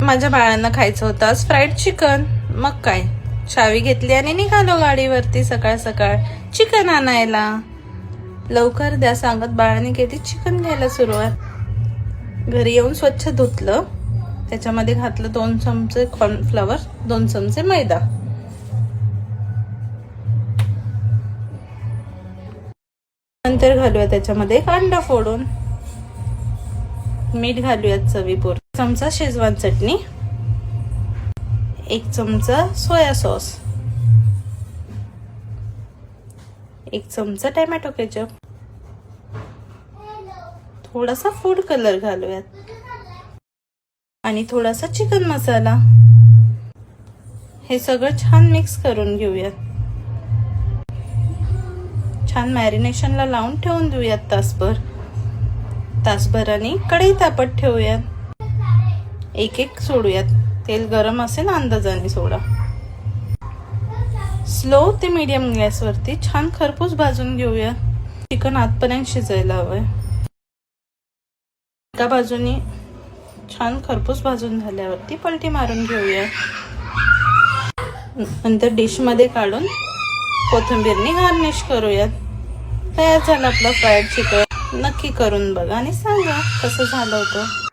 माझ्या बाळांना खायचं होतं आज फ्राईड चिकन. मग काय, चावी घेतली आणि निघालो गाडीवरती सकाळ सकाळ चिकन आणायला. लवकर द्या सांगत बाळाने केली चिकन घ्यायला सुरुवात. घरी येऊन स्वच्छ धुतलं, त्याच्यामध्ये घातलं 2 चमचे कॉर्नफ्लॉवर, 2 चमचे मैदा. नंतर घालूया त्याच्यामध्ये कांदा फोडून, मीठ घालूयात चवीपुरतं, 1 चमचा शेजवान चटणी, 1 चमचा सोया सॉस, 1 चमचा टोमॅटो केचप, थोडासा फूड कलर घालूयात आणि थोडासा चिकन मसाला. हे सगळं छान मिक्स करून घेऊयात. छान मॅरिनेशनला लावून ठेवून देऊयात तासभराने कढई तापत ठेवूयात. एक एक सोडूयात. तेल गरम असेल अंदाजाने सोडा. स्लो ते मीडियम गॅसवरती छान खरपूस भाजून घेऊया. चिकन आतपर्यंत शिजायला हवंय. एका बाजूने छान खरपूस भाजून झाल्यावरती पलटी मारून घेऊया. नंतर डिश मध्ये काढून कोथिंबीरने गार्निश करूयात. तयार झालं आपलं फ्राईड चिकन. नक्की करून बघा आणि सांगा कसं झालं होतं.